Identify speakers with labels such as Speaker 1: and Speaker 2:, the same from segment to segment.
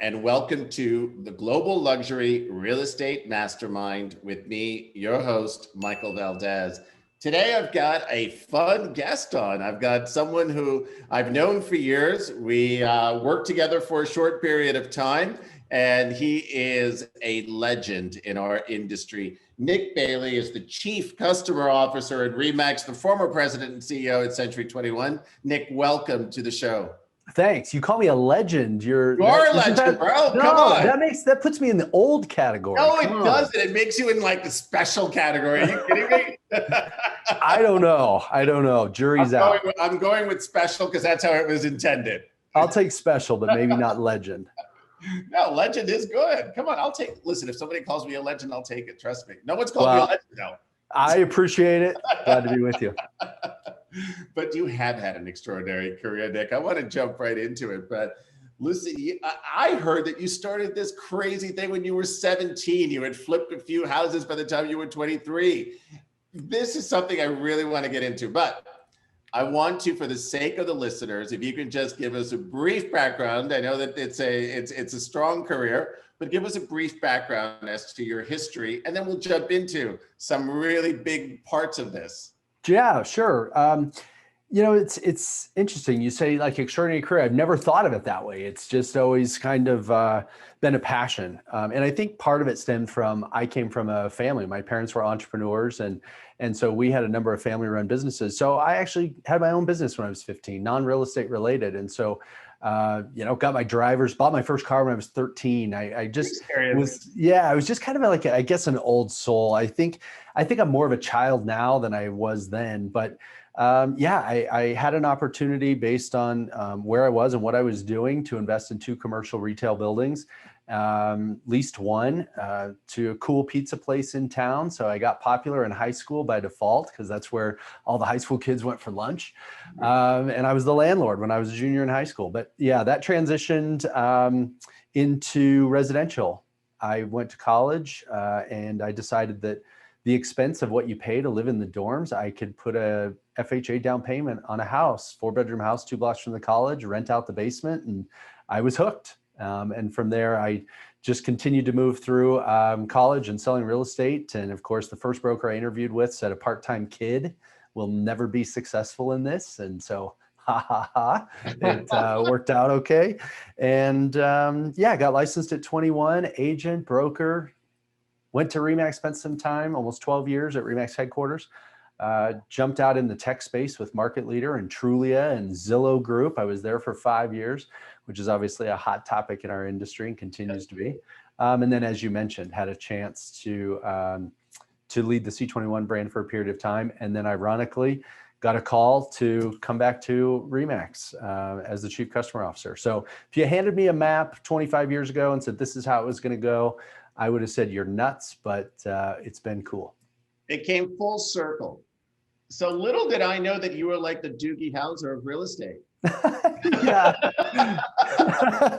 Speaker 1: and welcome to the Global Luxury Real Estate Mastermind with me, your host, Michael Valdez. Today, I've got a fun guest on. I've got someone who I've known for years. We worked together for a short period of time, and he is a legend in our industry. Nick Bailey is the Chief Customer Officer at ReMax, the former president and CEO at C21. Nick, welcome to the show.
Speaker 2: Thanks. You call me a legend.
Speaker 1: You are a legend, bro.
Speaker 2: No,
Speaker 1: come on.
Speaker 2: That puts me in the old category.
Speaker 1: No, it doesn't. It makes you in like the special category. Are you kidding me?
Speaker 2: I don't know. Jury's out.
Speaker 1: I'm going with special because that's how it was intended.
Speaker 2: I'll take special, but maybe not legend.
Speaker 1: No, legend is good. Come on, listen, if somebody calls me a legend, I'll take it. Trust me. No one's called me a legend, though.
Speaker 2: I appreciate it. Glad to be with you.
Speaker 1: But you have had an extraordinary career, Nick. I want to jump right into it. But listen, I heard that you started this crazy thing when you were 17. You had flipped a few houses by the time you were 23. This is something I really want to get into. But I want to, for the sake of the listeners, if you can just give us a brief background. I know that it's a strong career, but give us a brief background as to your history, and then we'll jump into some really big parts of this.
Speaker 2: Yeah, sure. It's interesting. You say like extraordinary career. I've never thought of it that way. It's just always kind of been a passion. And I think part of it stemmed from, I came from a family. My parents were entrepreneurs, and so we had a number of family run businesses. So I actually had my own business when I was 15, non-real estate related. And so, got my bought my first car when I was 13. I was just kind of like, I guess, an old soul. I think I'm more of a child now than I was then, but I had an opportunity based on where I was and what I was doing to invest in 2 commercial retail buildings, leased one to a cool pizza place in town. So I got popular in high school by default because that's where all the high school kids went for lunch. And I was the landlord when I was a junior in high school. But yeah, that transitioned into residential. I went to college and I decided that the expense of what you pay to live in the dorms, I could put a FHA down payment on a house, 4-bedroom house, 2 blocks from the college, rent out the basement, and I was hooked. And from there, I just continued to move through college and selling real estate. And of course, the first broker I interviewed with said a part-time kid will never be successful in this. And so, it worked out okay. And I got licensed at 21, agent, broker. Went to ReMax, spent some time, almost 12 years at ReMax headquarters. Jumped out in the tech space with market leader and Trulia and Zillow Group. I was there for 5 years, which is obviously a hot topic in our industry and continues to be. And then, as you mentioned, had a chance to lead the C21 brand for a period of time. And then, ironically, got a call to come back to ReMax as the Chief Customer Officer. So if you handed me a map 25 years ago and said, this is how it was going to go, I would have said, you're nuts, but it's been cool.
Speaker 1: It came full circle. So little did I know that you were like the Doogie Howser of real estate.
Speaker 2: Yeah,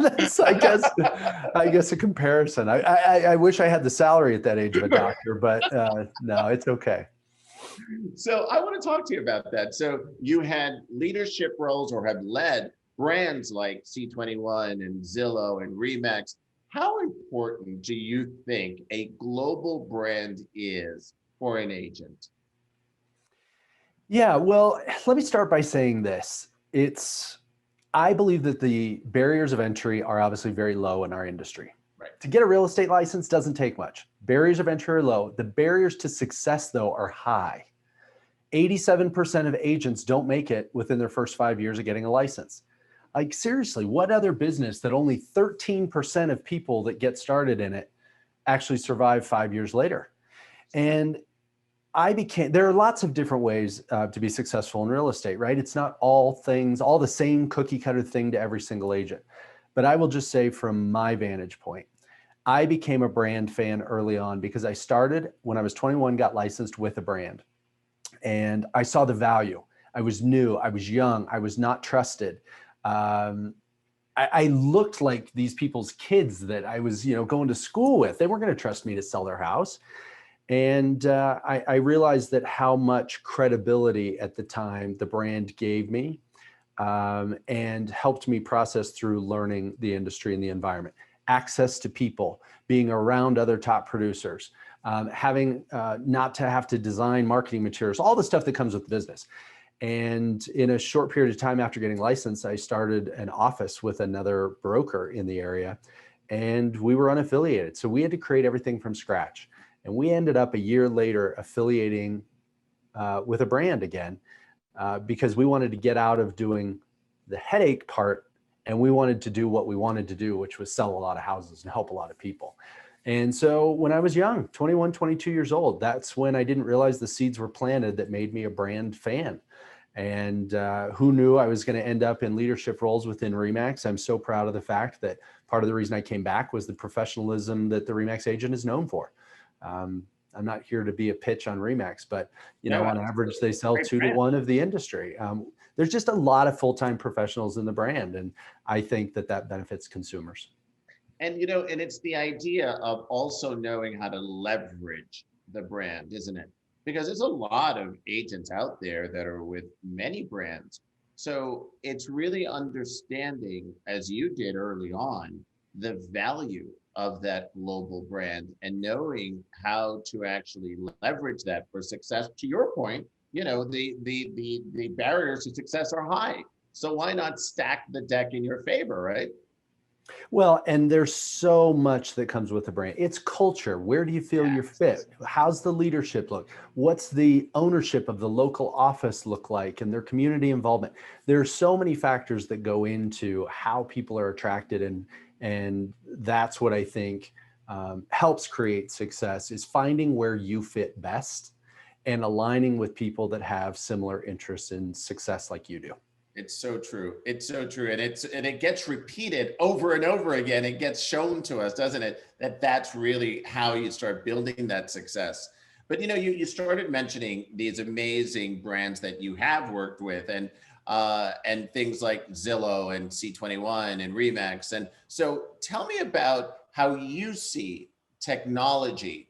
Speaker 2: that's, I guess a comparison. I wish I had the salary at that age of a doctor, but no, it's okay.
Speaker 1: So I want to talk to you about that. So you had leadership roles or have led brands like C21 and Zillow and ReMax. How important do you think a global brand is for an agent?
Speaker 2: Yeah, well, let me start by saying this. I believe that the barriers of entry are obviously very low in our industry.
Speaker 1: Right.
Speaker 2: To get a real estate license doesn't take much. Barriers of entry are low. The barriers to success, though, are high. 87% of agents don't make it within their first 5 years of getting a license. Like, seriously, what other business that only 13% of people that get started in it actually survive 5 years later? And there are lots of different ways to be successful in real estate, right? It's not all the same cookie cutter thing to every single agent. But I will just say, from my vantage point, I became a brand fan early on because I started when I was 21, got licensed with a brand. And I saw the value. I was new, I was young, I was not trusted. I looked like these people's kids that I was, going to school with. They weren't going to trust me to sell their house. And I realized that how much credibility at the time the brand gave me and helped me process through learning the industry and the environment. access to people, being around other top producers, having not to have to design marketing materials, all the stuff that comes with business. And in a short period of time after getting licensed, I started an office with another broker in the area, and we were unaffiliated. So we had to create everything from scratch. And we ended up a year later affiliating with a brand again, because we wanted to get out of doing the headache part, and we wanted to do what we wanted to do, which was sell a lot of houses and help a lot of people. And so when I was young, 21, 22 years old, that's when I didn't realize the seeds were planted that made me a brand fan. And who knew I was going to end up in leadership roles within ReMax. I'm so proud of the fact that part of the reason I came back was the professionalism that the ReMax agent is known for. I'm not here to be a pitch on ReMax, but on average, they sell 2 to 1 of the industry. There's just a lot of full-time professionals in the brand, and I think that benefits consumers.
Speaker 1: And and it's the idea of also knowing how to leverage the brand, isn't it? Because there's a lot of agents out there that are with many brands. So it's really understanding, as you did early on, the value of that global brand and knowing how to actually leverage that for success. To your point, the barriers to success are high. So why not stack the deck in your favor, right?
Speaker 2: Well, and there's so much that comes with the brand. It's culture. Where do you feel you're fit? How's the leadership look? What's the ownership of the local office look like and their community involvement? There's so many factors that go into how people are attracted, and that's what I think helps create success, is finding where you fit best and aligning with people that have similar interests in success like you do.
Speaker 1: It's so true. It's so true. And it gets repeated over and over again. It gets shown to us, doesn't it? That's really how you start building that success. But you started mentioning these amazing brands that you have worked with, and things like Zillow and C21 and ReMax. And so tell me about how you see technology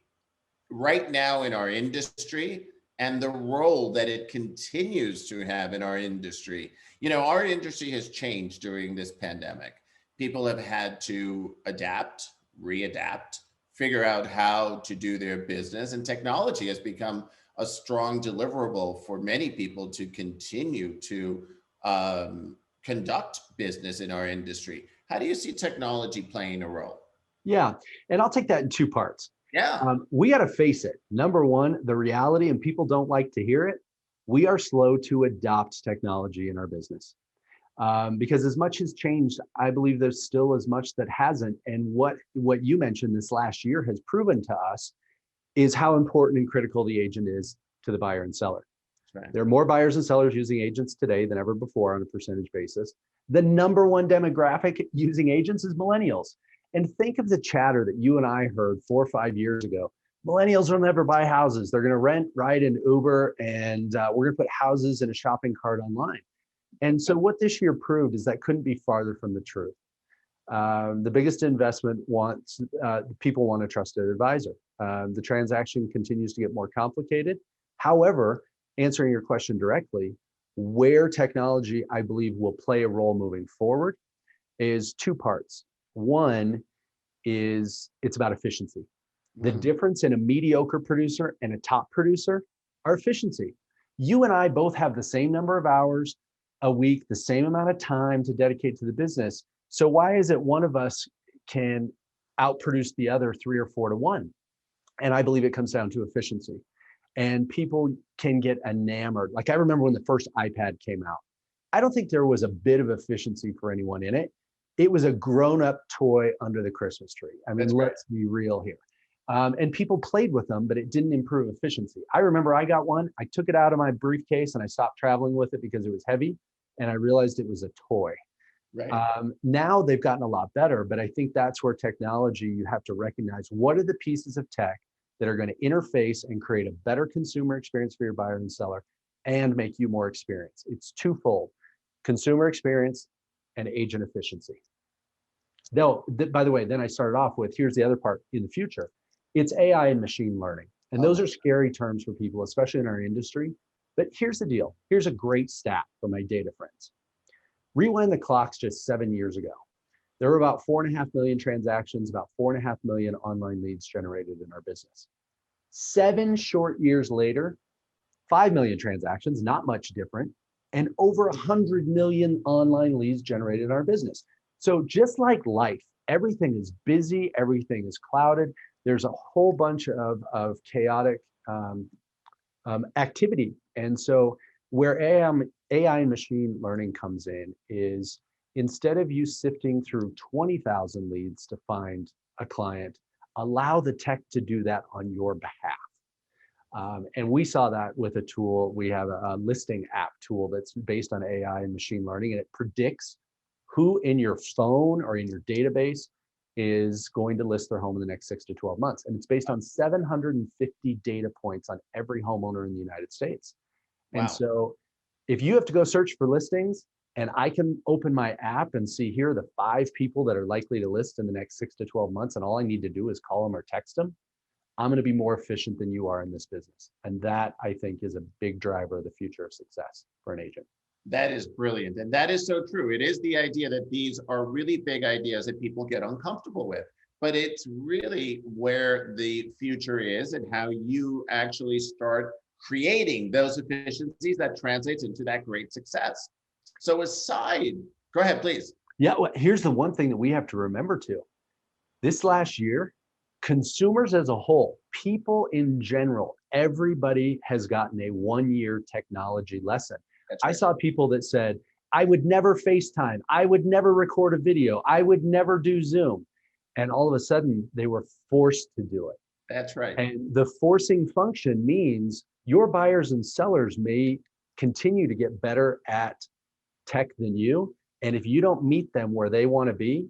Speaker 1: right now in our industry and the role that it continues to have in our industry. Our industry has changed during this pandemic. People have had to adapt, readapt, figure out how to do their business, and technology has become a strong deliverable for many people to continue to conduct business in our industry. How do you see technology playing a role?
Speaker 2: Yeah, and I'll take that in 2 parts.
Speaker 1: Yeah.
Speaker 2: We got to face it. Number one, the reality, and people don't like to hear it, we are slow to adopt technology in our business. Because as much has changed, I believe there's still as much that hasn't. And what you mentioned this last year has proven to us is how important and critical the agent is to the buyer and seller.
Speaker 1: Right.
Speaker 2: There are more buyers and sellers using agents today than ever before on a percentage basis. The number one demographic using agents is millennials. And think of the chatter that you and I heard 4 or 5 years ago. Millennials will never buy houses. They're going to rent, ride, and Uber, and we're going to put houses in a shopping cart online. And so what this year proved is that couldn't be farther from the truth. The biggest investment people want a trusted advisor. The transaction continues to get more complicated. However, answering your question directly, where technology, I believe, will play a role moving forward is 2 parts. One is it's about efficiency. The difference in a mediocre producer and a top producer are efficiency. You and I both have the same number of hours a week, the same amount of time to dedicate to the business. So why is it one of us can outproduce the other 3 or 4 to 1? And I believe it comes down to efficiency. And people can get enamored. Like I remember when the first iPad came out, I don't think there was a bit of efficiency for anyone in it. It was a grown-up toy under the Christmas tree. I mean, let's be real here. And people played with them, but it didn't improve efficiency. I remember I got one, I took it out of my briefcase and I stopped traveling with it because it was heavy, and I realized it was a toy.
Speaker 1: Right.
Speaker 2: Now they've gotten a lot better, but I think that's where technology, you have to recognize what are the pieces of tech that are going to interface and create a better consumer experience for your buyer and seller and make you more experienced. It's twofold: consumer experience and agent efficiency. Though, by the way, then I started off with, here's the other part in the future. It's AI and machine learning. And those are scary terms for people, especially in our industry. But here's the deal. Here's a great stat for my data friends. Rewind the clocks just 7 years ago. There were about 4.5 million transactions, about 4.5 million online leads generated in our business. 7 short years later, 5 million transactions, not much different, and over 100 million online leads generated in our business. So just like life, everything is busy, everything is clouded. There's a whole bunch of chaotic activity. And so where AI and machine learning comes in is, instead of you sifting through 20,000 leads to find a client, allow the tech to do that on your behalf. And we saw that with a tool. We have a listing app tool that's based on AI and machine learning, and it predicts who in your phone or in your database is going to list their home in the next 6 to 12 months. And it's based on 750 data points on every homeowner in the United States.
Speaker 1: Wow.
Speaker 2: And so if you have to go search for listings, and I can open my app and see, here are the 5 people that are likely to list in the next 6 to 12 months, and all I need to do is call them or text them, I'm going to be more efficient than you are in this business. And that, I think, is a big driver of the future of success for an agent.
Speaker 1: That is brilliant. And that is so true. It is the idea that these are really big ideas that people get uncomfortable with, but it's really where the future is and how you actually start creating those efficiencies that translates into that great success. So go ahead, please.
Speaker 2: Yeah, well, here's the one thing that we have to remember too. This last year, consumers as a whole, people in general, everybody has gotten a 1-year technology lesson. That's right. I saw people that said, I would never FaceTime, I would never record a video, I would never do Zoom. And all of a sudden, they were forced to do it.
Speaker 1: That's right.
Speaker 2: And the forcing function means your buyers and sellers may continue to get better at tech than you. And if you don't meet them where they want to be,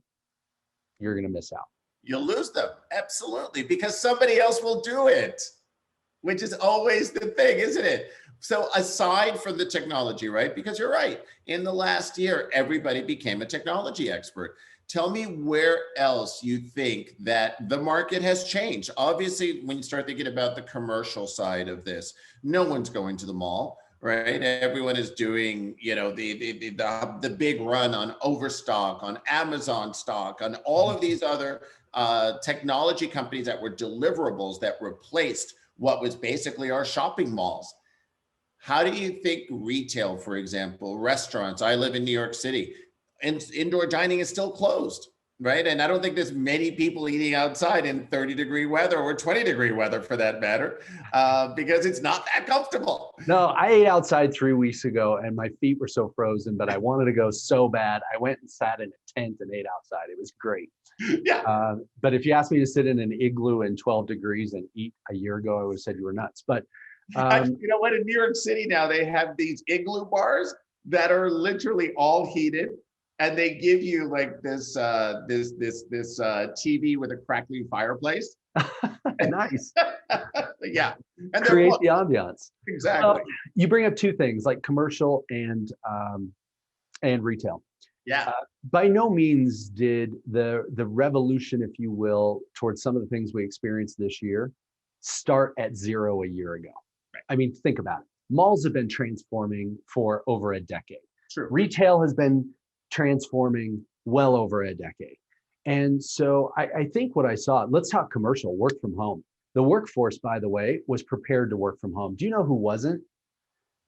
Speaker 2: you're going to miss out.
Speaker 1: You'll lose them. Absolutely. Because somebody else will do it, which is always the thing, isn't it? So aside from the technology, right? Because you're right. In the last year, everybody became a technology expert. Tell me where else you think that the market has changed. Obviously, when you start thinking about the commercial side of this, no one's going to the mall, right? Everyone is doing, the big run on Overstock, on Amazon stock, on all of these other technology companies that were deliverables that replaced what was basically our shopping malls. How do you think retail, for example, restaurants? I live in New York City, and indoor dining is still closed, right? And I don't think there's many people eating outside in 30-degree weather or 20-degree weather for that matter, because it's not that comfortable.
Speaker 2: No, I ate outside 3 weeks ago and my feet were so frozen, but I wanted to go so bad. I went and sat in a tent and ate outside. It was great.
Speaker 1: Yeah.
Speaker 2: But if you asked me to sit in an igloo in 12 degrees and eat a year ago, I would have said you were nuts. But
Speaker 1: you know what? In New York City now, they have these igloo bars that are literally all heated, and they give you like this TV with a crackling fireplace.
Speaker 2: Nice.
Speaker 1: Yeah. And
Speaker 2: create the ambiance.
Speaker 1: Exactly.
Speaker 2: You bring up 2 things, like commercial and retail.
Speaker 1: Yeah.
Speaker 2: By no means did the revolution, if you will, towards some of the things we experienced this year start at 0 a year ago. Right. I mean, think about it. Malls have been transforming for over a decade.
Speaker 1: True.
Speaker 2: Retail has been transforming well over a decade. And so I think what I saw, let's talk commercial, work from home. The workforce, by the way, was prepared to work from home. Do you know who wasn't?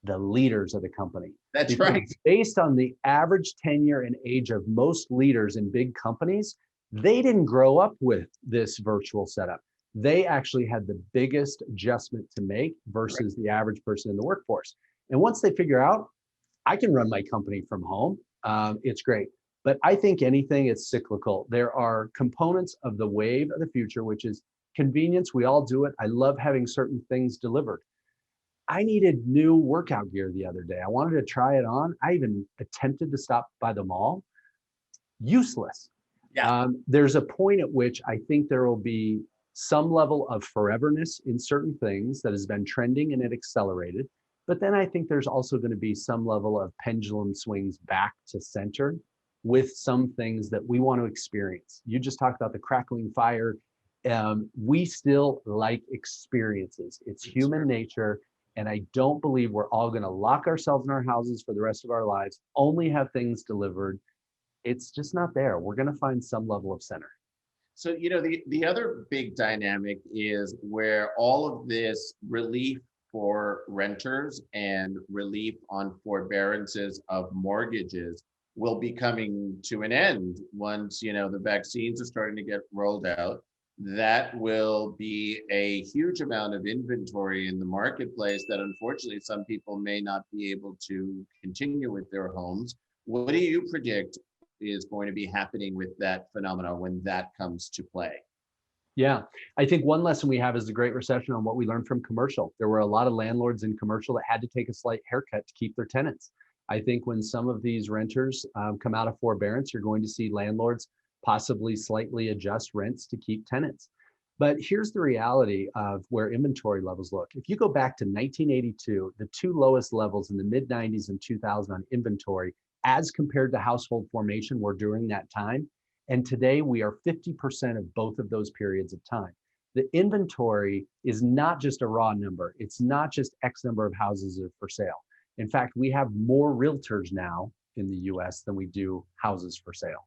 Speaker 2: The leaders of the company.
Speaker 1: That's right.
Speaker 2: Based on the average tenure and age of most leaders in big companies, they didn't grow up with this virtual setup. They actually had the biggest adjustment to make versus the average person in the workforce. And once they figure out, I can run my company from home, it's great. But I think anything is cyclical. There are components of the wave of the future, which is convenience. We all do it. I love having certain things delivered. I needed new workout gear the other day. I wanted to try it on. I even attempted to stop by the mall. Useless.
Speaker 1: Yeah.
Speaker 2: There's a point at which I think there will be some level of foreverness in certain things that has been trending and it accelerated. But then I think there's also going to be some level of pendulum swings back to center with some things that we want to experience. You just talked about the crackling fire. We still like experiences. It's human nature. And I don't believe we're all going to lock ourselves in our houses for the rest of our lives, only have things delivered. it's just not there. We're going to find some level of center.
Speaker 1: So, the other big dynamic is where all of this relief for renters and relief on forbearances of mortgages will be coming to an end once, the vaccines are starting to get rolled out. That will be a huge amount of inventory in the marketplace that unfortunately some people may not be able to continue with their homes. What do you predict is going to be happening with that phenomenon when that comes to play?
Speaker 2: Yeah, I think one lesson we have is the Great Recession on what we learned from commercial. There were a lot of landlords in commercial that had to take a slight haircut to keep their tenants. I think when some of these renters come out of forbearance, you're going to see landlords possibly slightly adjust rents to keep tenants. But here's the reality of where inventory levels look. If you go back to 1982, the two lowest levels in the mid 90s and 2000 on inventory as compared to household formation were during that time. And today we are 50% of both of those periods of time. The inventory is not just a raw number. It's not just X number of houses are for sale. In fact, we have more realtors now in the US than we do houses for sale.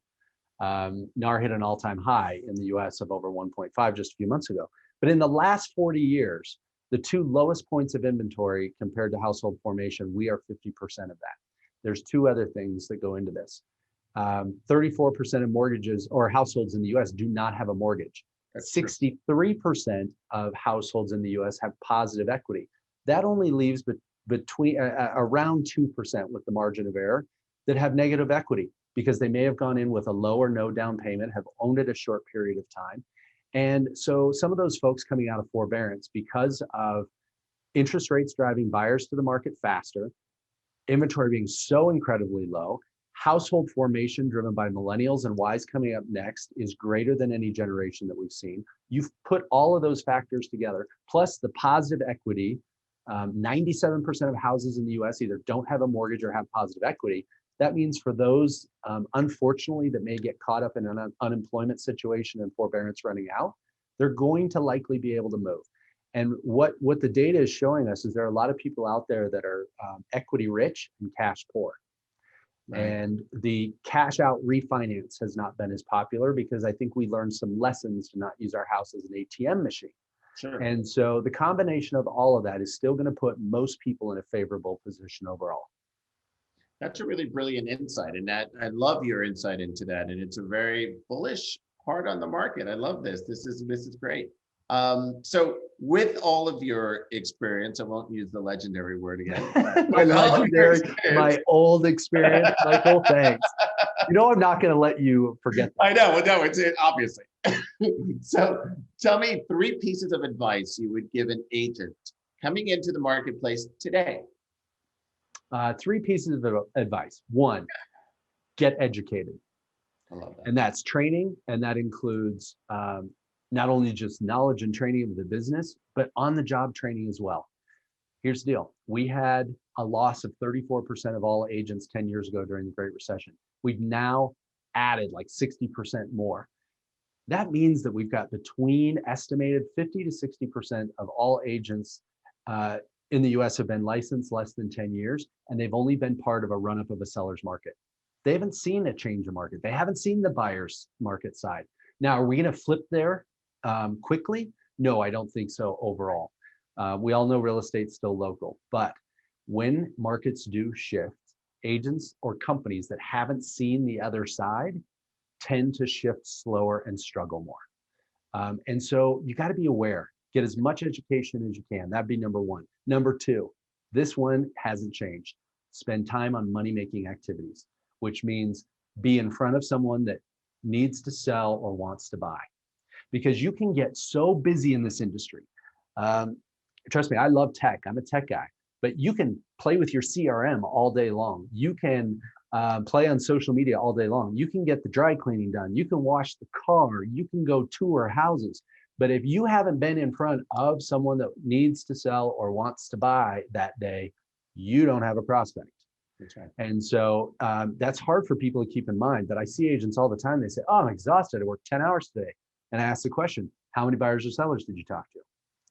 Speaker 2: NAR hit an all-time high in the US of over 1.5 just a few months ago. But in the last 40 years, the two lowest points of inventory compared to household formation, we are 50% of that. There's two other things that go into this. 34% of mortgages or households in the US do not have a mortgage. 63% of households in the US have positive equity. That only leaves between around 2% with the margin of error that have negative equity because they may have gone in with a low or no down payment, have owned it a short period of time. And so some of those folks coming out of forbearance because of interest rates driving buyers to the market faster, inventory being so incredibly low, household formation driven by millennials and Ys coming up next is greater than any generation that we've seen. You've put all of those factors together, plus the positive equity. 97% of houses in the US either don't have a mortgage or have positive equity. That means for those, unfortunately, that may get caught up in an unemployment situation and forbearance running out, they're going to likely be able to move. And what the data is showing us is there are a lot of people out there that are equity rich and cash poor. Right. And the cash out refinance has not been as popular because I think we learned some lessons to not use our house as an ATM machine.
Speaker 1: Sure.
Speaker 2: And so the combination of all of that is still going to put most people in a favorable position overall.
Speaker 1: That's a really brilliant insight. And that I love your insight into that. And it's a very bullish part on the market. I love this. This is great. So with all of your experience, I won't use the legendary word again.
Speaker 2: my old experience, Michael, thanks. I'm not going to let you forget that.
Speaker 1: I know. Well, no, it's obviously. So tell me 3 pieces of advice you would give an agent coming into the marketplace today.
Speaker 2: 3 pieces of advice. 1, get educated.
Speaker 1: I love that.
Speaker 2: And that's training. And that includes not only just knowledge and training of the business, but on the job training as well. Here's the deal. We had a loss of 34% of all agents 10 years ago during the Great Recession. We've now added like 60% more. That means that we've got between estimated 50 to 60% of all agents in the US have been licensed less than 10 years, and they've only been part of a run-up of a seller's market. They haven't seen a change of market. They haven't seen the buyer's market side. Now, are we going to flip there quickly? No, I don't think so overall. We all know real estate's still local, but when markets do shift, agents or companies that haven't seen the other side tend to shift slower and struggle more. And so you got to be aware, get as much education as you can. That'd be number 1. Number 2, this one hasn't changed. Spend time on money-making activities, which means be in front of someone that needs to sell or wants to buy. Because you can get so busy in this industry. Trust me, I love tech. I'm a tech guy. But you can play with your CRM all day long. You can play on social media all day long. You can get the dry cleaning done. You can wash the car. You can go tour houses. But if you haven't been in front of someone that needs to sell or wants to buy that day, you don't have a prospect.
Speaker 1: That's right.
Speaker 2: And so that's hard for people to keep in mind. But I see agents all the time. They say, oh, I'm exhausted. I worked 10 hours today. And I ask the question, how many buyers or sellers did you talk to?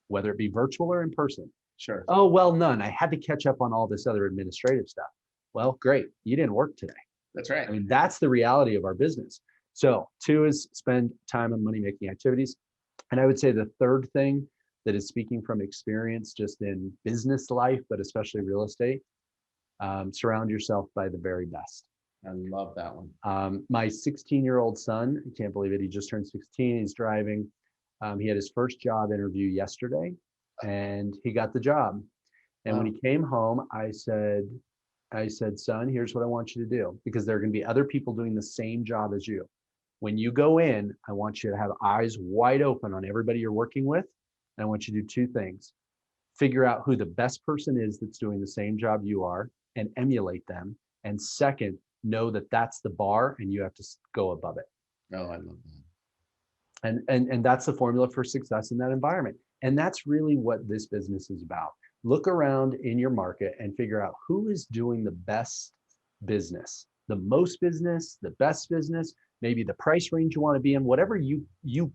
Speaker 2: Whether it be virtual or in person.
Speaker 1: Sure.
Speaker 2: Oh, well, none. I had to catch up on all this other administrative stuff. Well, great. You didn't work today.
Speaker 1: That's right.
Speaker 2: I mean, that's the reality of our business. So 2 is spend time on money-making activities. And I would say the third thing that is speaking from experience just in business life, but especially real estate, surround yourself by the very best.
Speaker 1: I love that one.
Speaker 2: My 16-year-old son, I can't believe it, he just turned 16, he's driving. He had his first job interview yesterday and he got the job. And when he came home, I said, son, here's what I want you to do, because there are going to be other people doing the same job as you. When you go in, I want you to have eyes wide open on everybody you're working with. And I want you to do 2 things. Figure out who the best person is that's doing the same job you are and emulate them. And second, know that that's the bar and you have to go above it.
Speaker 1: Oh, I love that.
Speaker 2: And that's the formula for success in that environment. And that's really what this business is about. Look around in your market and figure out who is doing the best business, the most business, the best business, maybe the price range you want to be in, whatever you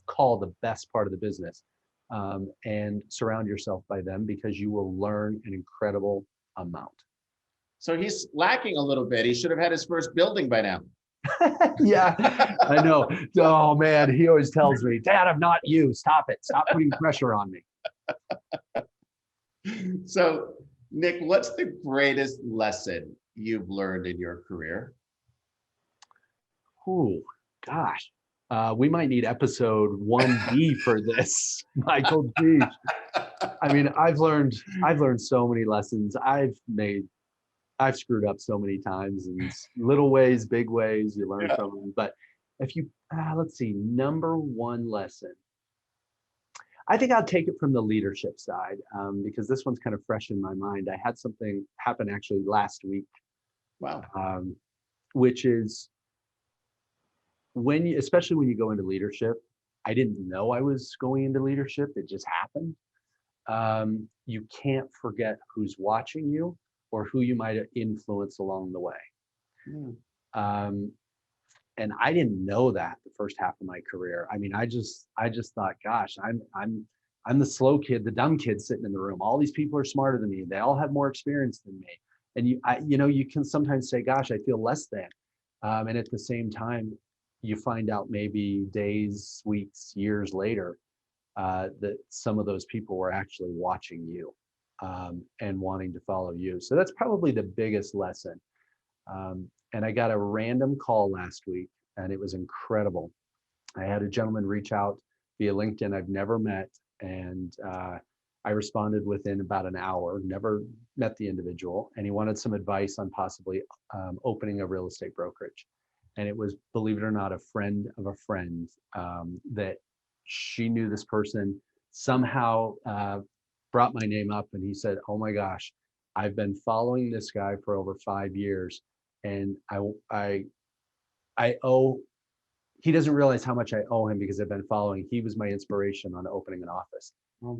Speaker 2: call the best part of the business, and surround yourself by them, because you will learn an incredible amount.
Speaker 1: So he's lacking a little bit. He should have had his first building by now.
Speaker 2: Yeah, I know. Oh man, he always tells me, Dad, I'm not you. Stop it. Stop putting pressure on me.
Speaker 1: So, Nick, what's the greatest lesson you've learned in your career?
Speaker 2: Oh, gosh. We might need episode 1B for this, Michael. Geez. I mean, I've learned so many lessons. I've screwed up so many times in little ways, big ways, you learn from them. But if you, let's see, number 1 lesson. I think I'll take it from the leadership side, because this one's kind of fresh in my mind. I had something happen actually last week.
Speaker 1: Wow.
Speaker 2: Which is especially when you go into leadership, I didn't know I was going into leadership. It just happened. You can't forget who's watching you or who you might influence along the way. And I didn't know that the first half of my career. I mean, I just thought, gosh, I'm the slow kid, the dumb kid sitting in the room. All these people are smarter than me. They all have more experience than me. And you can sometimes say, gosh, I feel less than. And at the same time, you find out maybe days, weeks, years later, that some of those people were actually watching you and wanting to follow you. So that's probably the biggest lesson. And I got a random call last week, and it was incredible. I had a gentleman reach out via LinkedIn I've never met, and I responded within about an hour, never met the individual, and he wanted some advice on possibly opening a real estate brokerage. And it was, believe it or not, a friend of a friend that she knew this person, somehow brought my name up, and he said, oh my gosh, I've been following this guy for over 5 years. And I owe, he doesn't realize how much I owe him because I've been following. He was my inspiration on opening an office.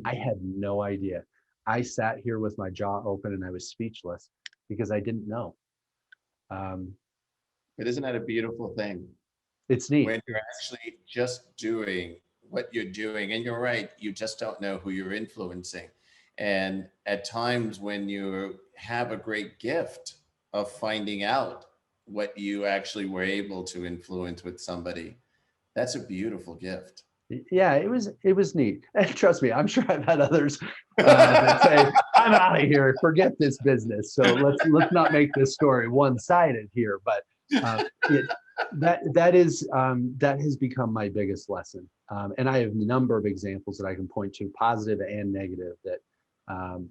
Speaker 2: I had no idea. I sat here with my jaw open and I was speechless because I didn't know.
Speaker 1: But isn't that a beautiful thing?
Speaker 2: It's neat.
Speaker 1: When you're actually just doing what you're doing, and you're right, you just don't know who you're influencing. And at times when you have a great gift of finding out what you actually were able to influence with somebody, that's a beautiful gift.
Speaker 2: Yeah, it was neat. And trust me, I'm sure I've had others that say, I'm out of here, forget this business. So let's not make this story one-sided here. But that has become my biggest lesson. And I have a number of examples that I can point to, positive and negative, that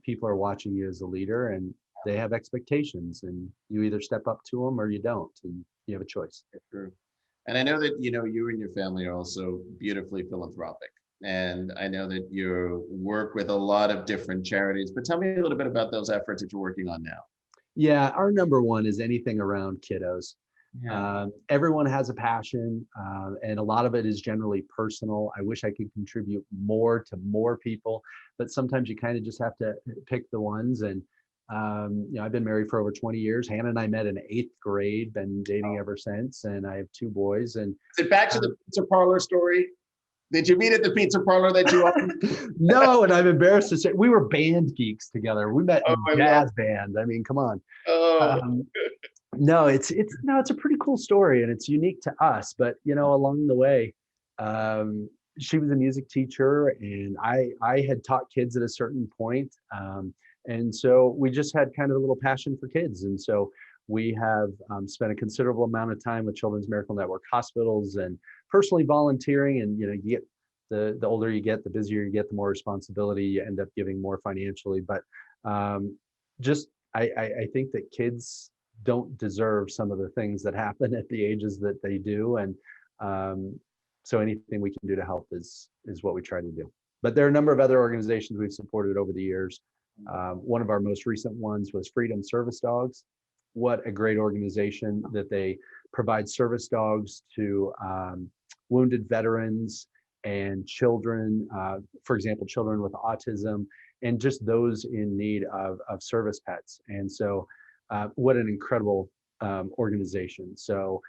Speaker 2: people are watching you as a leader and they have expectations, and you either step up to them or you don't, and you have a choice.
Speaker 1: True. And I know that, you and your family are also beautifully philanthropic. And I know that you work with a lot of different charities, but tell me a little bit about those efforts that you're working on now.
Speaker 2: Yeah, our number one is anything around kiddos. Yeah. Everyone has a passion, and a lot of it is generally personal. I wish I could contribute more to more people, but sometimes you kind of just have to pick the ones. And I've been married for over 20 years. Hannah and I met in 8th grade, been dating ever since, and I have 2 boys. And
Speaker 1: is it back to the pizza parlor story? Did you meet at the pizza parlor that you opened?
Speaker 2: No, and I'm embarrassed to say we were band geeks together. We met in jazz band. I mean, come on. No, it's a pretty cool cool story, and it's unique to us. But along the way, she was a music teacher, and I had taught kids at a certain point, and so we just had kind of a little passion for kids, and so we have spent a considerable amount of time with Children's Miracle Network hospitals and personally volunteering. And you get the older you get, the busier you get, the more responsibility you end up giving more financially. But I think that kids don't deserve some of the things that happen at the ages that they do, and so anything we can do to help is what we try to do. But there are a number of other organizations we've supported over the years. One of our most recent ones was Freedom Service Dogs. What a great organization that they provide service dogs to wounded veterans and children, for example, children with autism, and just those in need of service pets. And so what an incredible organization. So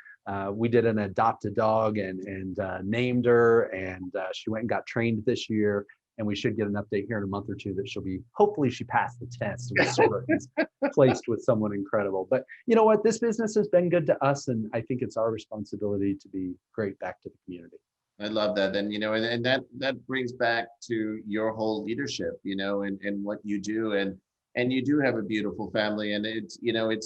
Speaker 2: we did an adopt a dog and named her, and she went and got trained this year. And we should get an update here in a month or two that hopefully she passed the test and was sort of placed with someone incredible. But you know what? This business has been good to us, and I think it's our responsibility to be great back to the community.
Speaker 1: I love that. And, and that brings back to your whole leadership, and what you do. And you do have a beautiful family, and it's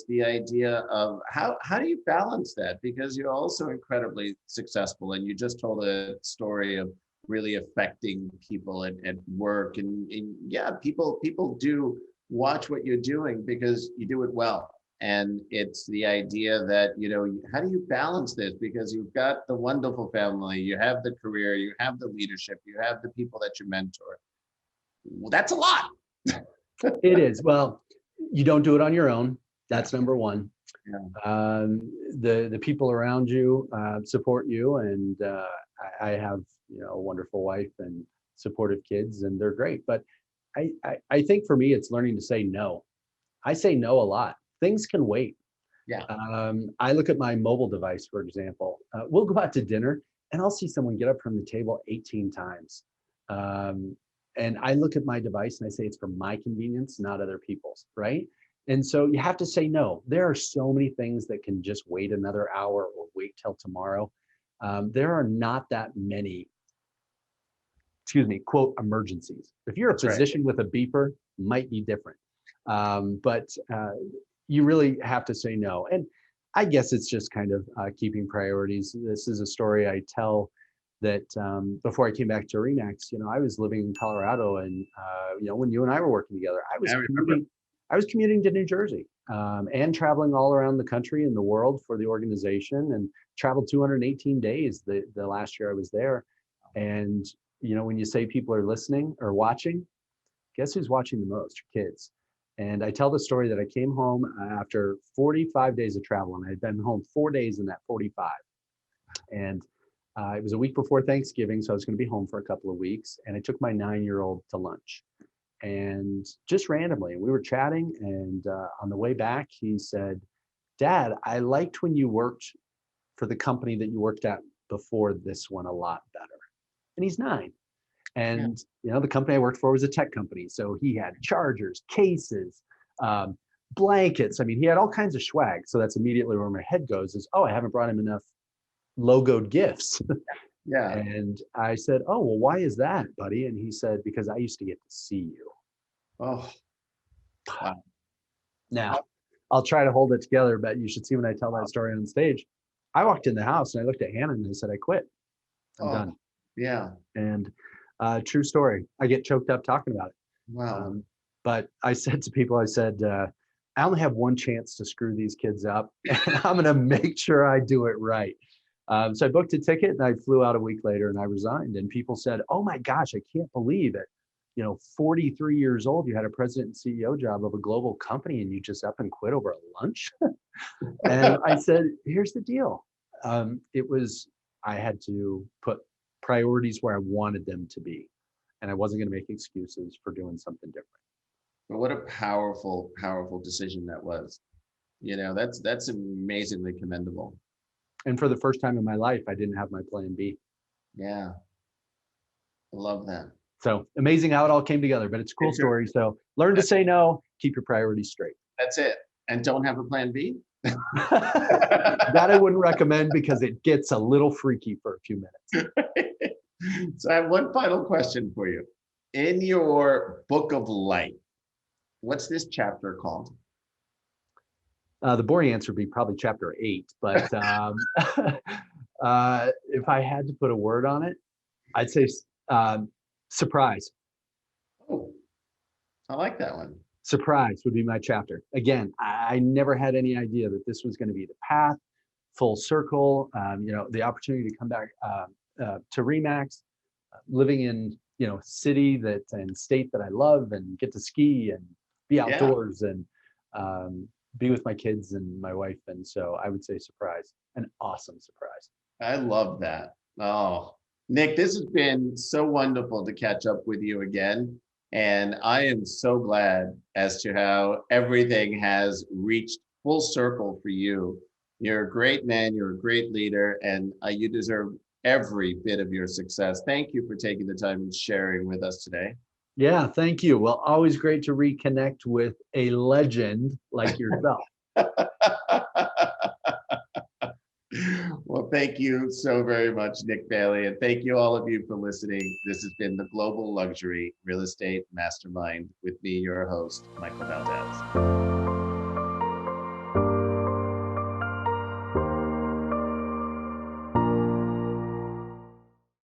Speaker 1: the idea of how do you balance that? Because you're also incredibly successful, and you just told a story of really affecting people at work, and yeah, people do watch what you're doing because you do it well. And it's the idea that, how do you balance this? Because you've got the wonderful family, you have the career, you have the leadership, you have the people that you mentor. Well, that's a lot.
Speaker 2: It is. Well, you don't do it on your own. That's number one. Yeah. The people around you support you, and I have a wonderful wife and supportive kids, and they're great. But I think for me, it's learning to say no. I say no a lot. Things can wait.
Speaker 1: Yeah.
Speaker 2: I look at my mobile device, for example. We'll go out to dinner, and I'll see someone get up from the table 18 times. And I look at my device and I say it's for my convenience, not other people's, right? And so you have to say no. There are so many things that can just wait another hour or wait till tomorrow. There are not that many, quote, emergencies. If you're a physician with a beeper, might be different. But you really have to say no. And I guess it's just kind of keeping priorities. This is a story I tell that before I came back to ReMax, I was living in Colorado, and when you and I were working together, I was commuting to New Jersey and traveling all around the country and the world for the organization, and traveled 218 days the last year I was there. And when you say people are listening or watching, guess who's watching the most? Your kids. And I tell the story that I came home after 45 days of travel, and I had been home 4 days in that 45. And it was a week before Thanksgiving, so I was going to be home for a couple of weeks. And I took my 9-year-old to lunch, and just randomly, we were chatting. And on the way back, he said, "Dad, I liked when you worked for the company that you worked at before this one a lot better." And he's 9. And the company I worked for was a tech company. So he had chargers, cases, blankets. I mean, he had all kinds of swag. So that's immediately where my head goes is, oh, I haven't brought him enough logoed gifts.
Speaker 1: Yeah.
Speaker 2: And I said, "Oh, well, why is that, buddy?" And he said, "Because I used to get to see you."
Speaker 1: Oh, wow.
Speaker 2: Now, I'll try to hold it together, but you should see when I tell that story on stage. I walked in the house and I looked at Hannah and I said, "I quit. I'm done."
Speaker 1: Yeah.
Speaker 2: And true story. I get choked up talking about it.
Speaker 1: Wow.
Speaker 2: But I said to people, I said, I only have one chance to screw these kids up, and I'm going to make sure I do it right. So I booked a ticket and I flew out a week later and I resigned. And people said, "Oh my gosh, I can't believe it. 43 years old, you had a president and CEO job of a global company and you just up and quit over a lunch." And I said, "Here's the deal. I had to put priorities where I wanted them to be. And I wasn't going to make excuses for doing something different."
Speaker 1: But what a powerful, powerful decision that was. That's amazingly commendable.
Speaker 2: And for the first time in my life, I didn't have my plan B.
Speaker 1: Yeah. I love that.
Speaker 2: So amazing how it all came together, but it's a cool story. So learn to say no, keep your priorities straight.
Speaker 1: That's it. And don't have a plan B?
Speaker 2: That I wouldn't recommend because it gets a little freaky for a few minutes.
Speaker 1: So I have one final question for you. In your book of life, what's this chapter called?
Speaker 2: The boring answer would be probably chapter 8, but if I had to put a word on it, I'd say surprise.
Speaker 1: Oh, I like that one.
Speaker 2: Surprise would be my chapter. Again, I never had any idea that this was going to be the path, full circle. The opportunity to come back to ReMax, living in city and state that I love, and get to ski and be outdoors and be with my kids and my wife. And so I would say surprise, an awesome surprise.
Speaker 1: I love that. Oh, Nick, this has been so wonderful to catch up with you again. And I am so glad as to how everything has reached full circle for you. You're a great man, you're a great leader, and you deserve every bit of your success. Thank you for taking the time and sharing with us today.
Speaker 2: Yeah, thank you. Well, always great to reconnect with a legend like yourself.
Speaker 1: Well, thank you so very much, Nick Bailey. And thank you all of you for listening. This has been the Global Luxury Real Estate Mastermind with me, your host, Michael Valdez.